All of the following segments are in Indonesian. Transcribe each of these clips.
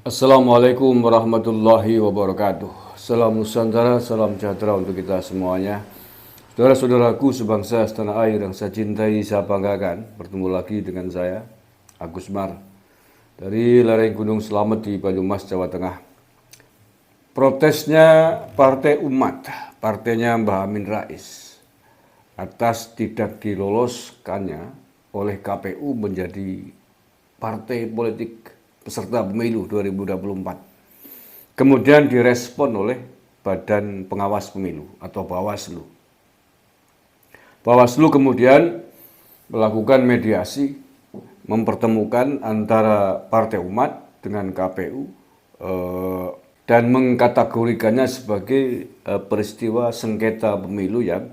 Assalamualaikum warahmatullahi wabarakatuh. Salam Nusantara, salam sejahtera untuk kita semuanya. Saudara-saudaraku sebangsa setanah air yang saya cintai, saya banggakan. Bertemu lagi dengan saya, Agus Mar, dari lereng Gunung Slamet di Banyumas, Jawa Tengah. Protesnya Partai Umat, partainya Mbah Amin Rais, atas tidak diloloskannya oleh KPU menjadi partai politik peserta pemilu 2024. Kemudian direspon oleh Badan Pengawas Pemilu atau Bawaslu. Bawaslu kemudian melakukan mediasi, mempertemukan antara Partai Umat dengan KPU dan mengkategorikannya sebagai peristiwa sengketa pemilu yang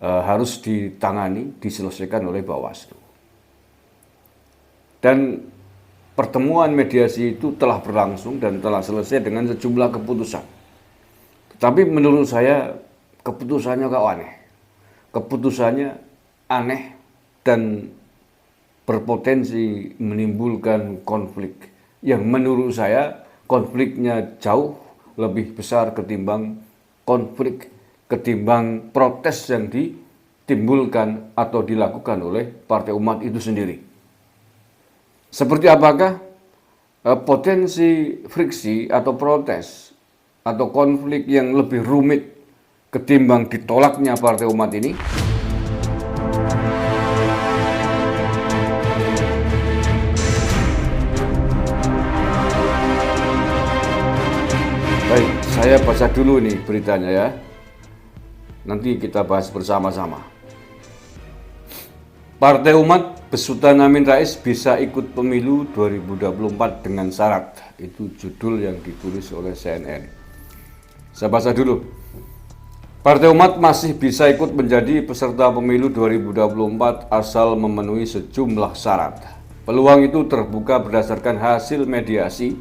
harus ditangani, diselesaikan oleh Bawaslu. Dan pertemuan mediasi itu telah berlangsung dan telah selesai dengan sejumlah keputusan. Tetapi menurut saya keputusannya kok aneh. Keputusannya aneh dan berpotensi menimbulkan konflik. Yang menurut saya konfliknya jauh lebih besar ketimbang protes yang ditimbulkan atau dilakukan oleh Partai Umat itu sendiri. Seperti apakah potensi friksi atau protes atau konflik yang lebih rumit ketimbang ditolaknya Partai Umat ini? Baik, saya baca dulu nih beritanya ya. Nanti kita bahas bersama-sama. Partai Umat besutan Amin Rais bisa ikut pemilu 2024 dengan syarat. Itu judul yang ditulis oleh CNN. Saya baca dulu. Partai Umat masih bisa ikut menjadi peserta pemilu 2024 asal memenuhi sejumlah syarat. Peluang itu terbuka berdasarkan hasil mediasi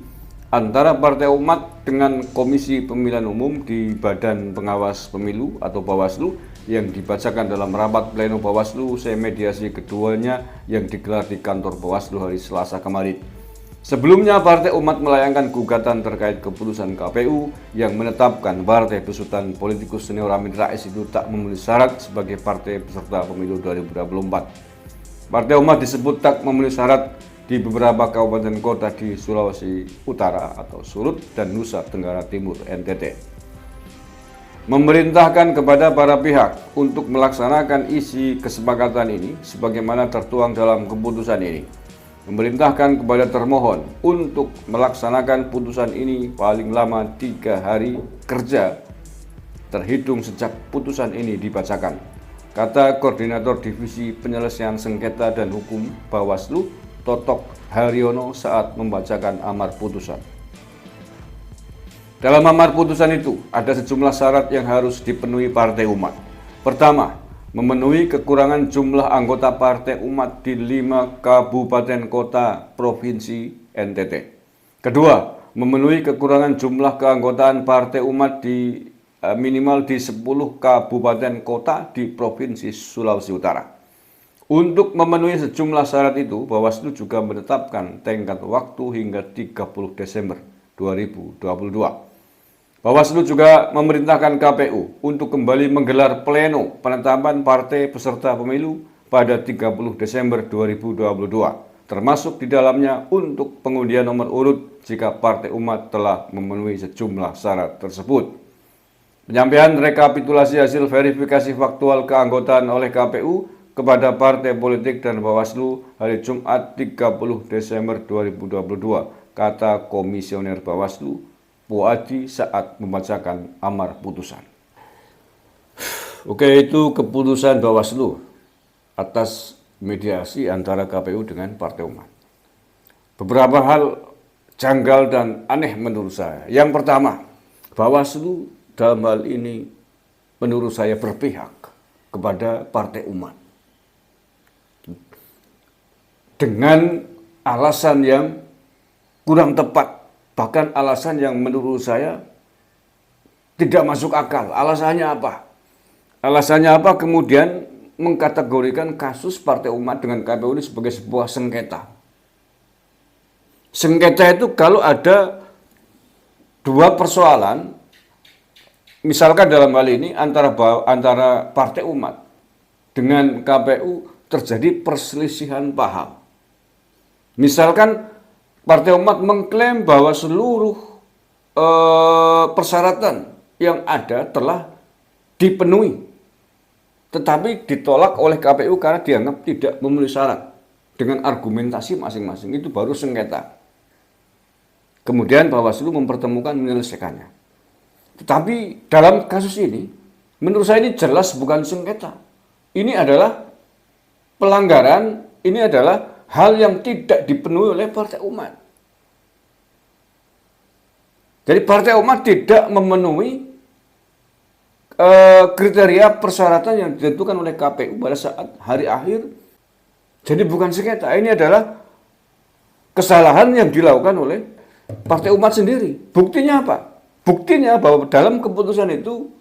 antara Partai Umat dengan Komisi Pemilihan Umum di Badan Pengawas Pemilu atau Bawaslu yang dibacakan dalam rapat pleno Bawaslu usai mediasi keduanya yang digelar di kantor Bawaslu hari Selasa kemarin. Sebelumnya Partai Umat melayangkan gugatan terkait keputusan KPU yang menetapkan partai besutan politikus senior Amin Rais itu tak memenuhi syarat sebagai partai peserta pemilu 2024. Partai Umat disebut tak memenuhi syarat di beberapa kabupaten kota di Sulawesi Utara atau Sulut dan Nusa Tenggara Timur (NTT). Memerintahkan kepada para pihak untuk melaksanakan isi kesepakatan ini sebagaimana tertuang dalam keputusan ini. Memerintahkan kepada termohon untuk melaksanakan putusan ini paling lama 3 hari kerja terhitung sejak putusan ini dibacakan, kata Koordinator Divisi Penyelesaian Sengketa dan Hukum Bawaslu, Totok Haryono saat membacakan amar putusan. Dalam amar putusan itu, ada sejumlah syarat yang harus dipenuhi Partai Umat. Pertama, memenuhi kekurangan jumlah anggota Partai Umat di 5 kabupaten kota provinsi NTT. Kedua, memenuhi kekurangan jumlah keanggotaan Partai Umat di minimal di 10 kabupaten kota di Provinsi Sulawesi Utara. Untuk memenuhi sejumlah syarat itu, Bawaslu juga menetapkan tenggat waktu hingga 30 Desember 2022. Bawaslu juga memerintahkan KPU untuk kembali menggelar pleno penetapan partai peserta pemilu pada 30 Desember 2022, termasuk di dalamnya untuk pengundian nomor urut jika Partai Umat telah memenuhi sejumlah syarat tersebut. Penyampaian rekapitulasi hasil verifikasi faktual keanggotaan oleh KPU kepada partai politik dan Bawaslu hari Jumat 30 Desember 2022, kata Komisioner Bawaslu Puadi saat membacakan amar putusan. Oke, itu keputusan Bawaslu atas mediasi antara KPU dengan Partai Umat. Beberapa hal janggal dan aneh menurut saya. Yang pertama, Bawaslu dalam hal ini menurut saya berpihak kepada Partai Umat dengan alasan yang kurang tepat. Bahkan alasan yang menurut saya tidak masuk akal. Alasannya apa? Alasannya apa kemudian mengkategorikan kasus Partai Umat dengan KPU ini sebagai sebuah sengketa. Sengketa itu kalau ada dua persoalan, misalkan dalam hal ini antara Partai Umat dengan KPU terjadi perselisihan paham. Misalkan Partai Umat mengklaim bahwa seluruh persyaratan yang ada telah dipenuhi, tetapi ditolak oleh KPU karena dianggap tidak memenuhi syarat dengan argumentasi masing-masing, itu baru sengketa. Kemudian Bawaslu mempertemukan menyelesaikannya. Tetapi dalam kasus ini, menurut saya ini jelas bukan sengketa. Ini adalah pelanggaran, ini adalah hal yang tidak dipenuhi oleh Partai Umat. Jadi Partai Umat tidak memenuhi kriteria persyaratan yang ditentukan oleh KPU pada saat hari akhir. Jadi bukan sengketa, ini adalah kesalahan yang dilakukan oleh Partai Umat sendiri. Buktinya apa? Buktinya bahwa dalam keputusan itu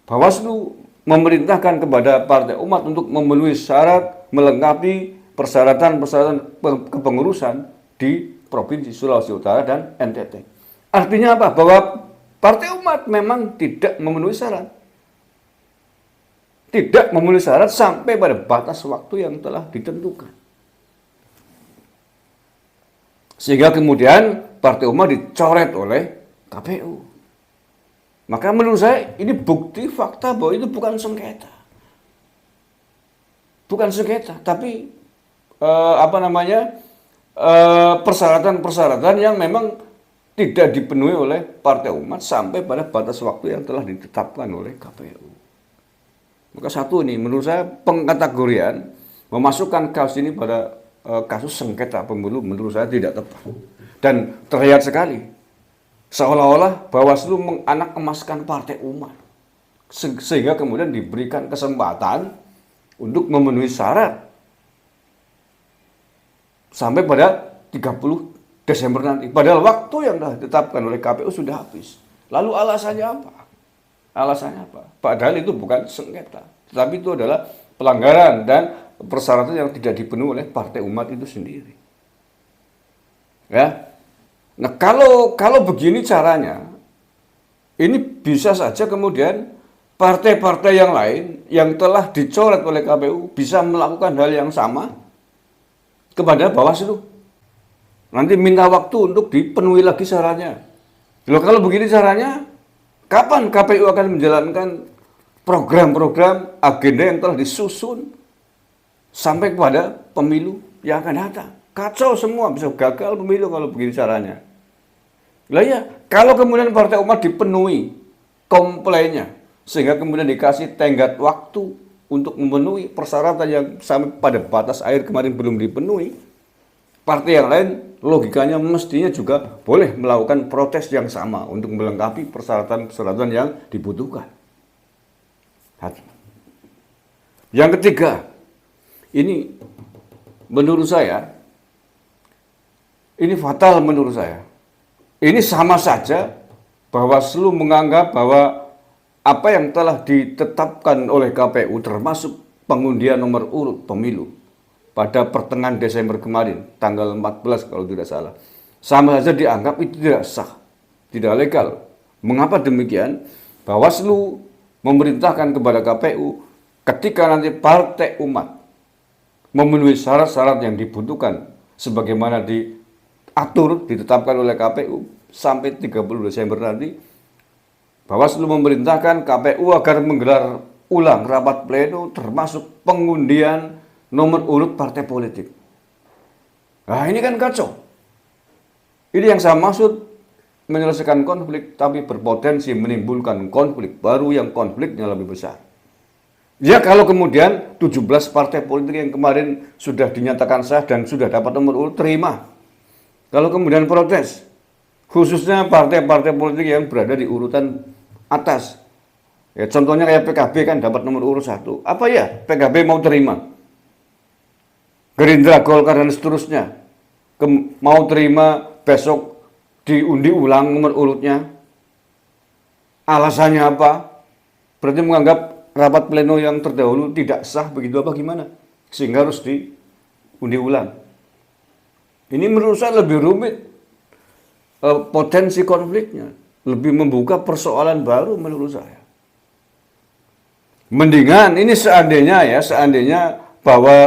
Bawaslu memerintahkan kepada Partai Umat untuk memenuhi syarat, melengkapi persyaratan-persyaratan kepengurusan di Provinsi Sulawesi Utara dan NTT. Artinya apa? Bahwa Partai Umat memang tidak memenuhi syarat. Tidak memenuhi syarat sampai pada batas waktu yang telah ditentukan. Sehingga kemudian Partai Umat dicoret oleh KPU. Maka menurut saya ini bukti fakta bahwa itu bukan sengketa. Bukan sengketa, tapi persyaratan-persyaratan yang memang tidak dipenuhi oleh Partai Umat sampai pada batas waktu yang telah ditetapkan oleh KPU. Maka satu ini menurut saya pengkategorian memasukkan kasus ini pada kasus sengketa pemilu menurut saya tidak tepat. Dan terlihat sekali seolah-olah Bawaslu menganak emaskan Partai Umat. Sehingga kemudian diberikan kesempatan untuk memenuhi syarat sampai pada 30 Desember nanti. Padahal waktu yang telah ditetapkan oleh KPU sudah habis. Lalu alasannya apa? Alasannya apa? Padahal itu bukan sengketa, tetapi itu adalah pelanggaran dan persyaratan yang tidak dipenuhi oleh Partai Umat itu sendiri. Ya. Nah, kalau begini caranya, ini bisa saja kemudian partai-partai yang lain yang telah dicoret oleh KPU bisa melakukan hal yang sama kepada Bawaslu. Nanti minta waktu untuk dipenuhi lagi syaratnya. Loh, kalau begini caranya, kapan KPU akan menjalankan program-program agenda yang telah disusun sampai kepada pemilu yang akan datang? Kacau semua, bisa gagal pemilu kalau begini caranya. Lah ya, kalau kemudian Partai Umat dipenuhi komplainnya, sehingga kemudian dikasih tenggat waktu untuk memenuhi persyaratan yang sampai pada batas akhir kemarin belum dipenuhi, partai yang lain logikanya mestinya juga boleh melakukan protes yang sama untuk melengkapi persyaratan-persyaratan yang dibutuhkan. Yang ketiga, ini menurut saya, ini fatal menurut saya. Ini sama saja Bawaslu menganggap bahwa apa yang telah ditetapkan oleh KPU termasuk pengundian nomor urut pemilu pada pertengahan Desember kemarin, tanggal 14 kalau tidak salah, sama saja dianggap itu tidak sah, tidak legal. Mengapa demikian? Bawaslu memerintahkan kepada KPU ketika nanti Partai Umat memenuhi syarat-syarat yang dibutuhkan sebagaimana ditetapkan oleh KPU sampai 30 Desember nanti, Bawaslu memerintahkan KPU agar menggelar ulang rapat pleno termasuk pengundian nomor urut partai politik. Nah, ini kan kacau. Ini yang saya maksud menyelesaikan konflik tapi berpotensi menimbulkan konflik baru yang konfliknya lebih besar. Ya, kalau kemudian 17 partai politik yang kemarin sudah dinyatakan sah dan sudah dapat nomor urut, terima. Kalau kemudian protes, khususnya partai-partai politik yang berada di urutan atas, ya contohnya kayak PKB kan dapat nomor urut 1, apa ya PKB mau terima? Gerindra, Golkar dan seterusnya mau terima besok diundi ulang nomor urutnya? Alasannya apa? Berarti menganggap rapat pleno yang terdahulu tidak sah begitu apa gimana? Sehingga harus diundi ulang. Ini menurut saya lebih rumit potensi konfliknya, lebih membuka persoalan baru menurut saya. Mendingan ini seandainya bahwa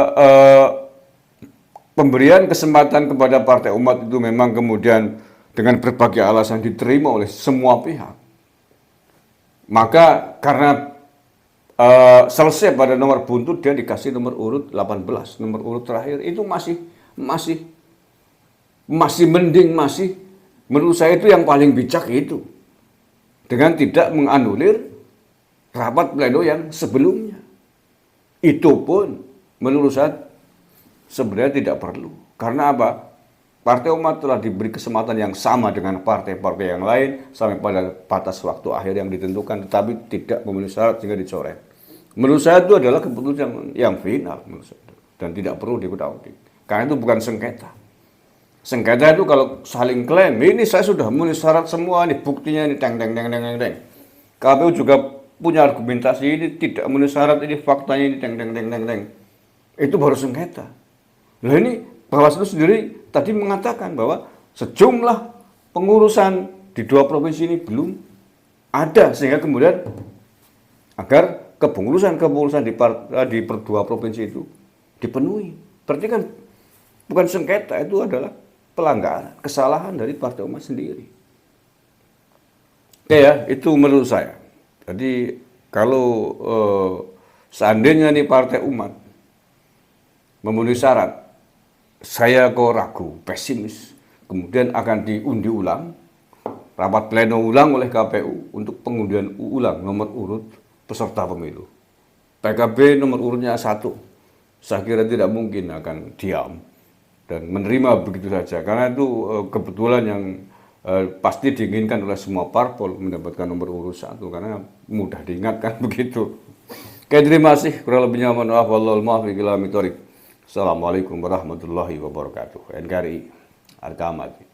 pemberian kesempatan kepada Partai Umat itu memang kemudian dengan berbagai alasan diterima oleh semua pihak. Maka karena selesai pada nomor buntut, dia dikasih nomor urut 18, nomor urut terakhir itu masih mending, menurut saya itu yang paling bijak itu, dengan tidak menganulir rapat pleno yang sebelumnya. Itu pun menurut saya sebenarnya tidak perlu. Karena apa? Partai Umat telah diberi kesempatan yang sama dengan partai-partai yang lain sampai pada batas waktu akhir yang ditentukan, tetapi tidak memenuhi syarat sehingga dicoret. Menurut saya itu adalah keputusan yang final menurut saya, dan tidak perlu dikutak-kutik. Karena itu bukan sengketa. Sengketa itu kalau saling klaim, ini saya sudah memenuhi syarat semua, ini buktinya ini teng. KPU juga punya argumentasi ini tidak memenuhi syarat, ini faktanya ini teng. Itu baru sengketa. Nah ini Bawaslu sendiri tadi mengatakan bahwa sejumlah pengurusan di 2 provinsi ini belum ada, sehingga kemudian agar kepengurusan di 2 provinsi itu dipenuhi. Berarti kan bukan sengketa, itu adalah pelanggaran, kesalahan dari Partai Umat sendiri. Oke ya, itu menurut saya. Jadi kalau seandainya nih Partai Umat memenuhi syarat, saya kok ragu, pesimis, kemudian akan diundi ulang, rapat pleno ulang oleh KPU untuk pengundian ulang nomor urut peserta pemilu. PKB nomor urutnya 1, saya kira tidak mungkin akan diam dan menerima begitu saja, karena itu kebetulan yang pasti diinginkan oleh semua parpol mendapatkan nomor urut 1, karena mudah diingatkan begitu. Oke, terima kasih, kurang lebihnya mohon maaf, wallahul muwaffiq ila aqwamit thoriq. Assalamualaikum warahmatullahi wabarakatuh. NKRI Harga Mati.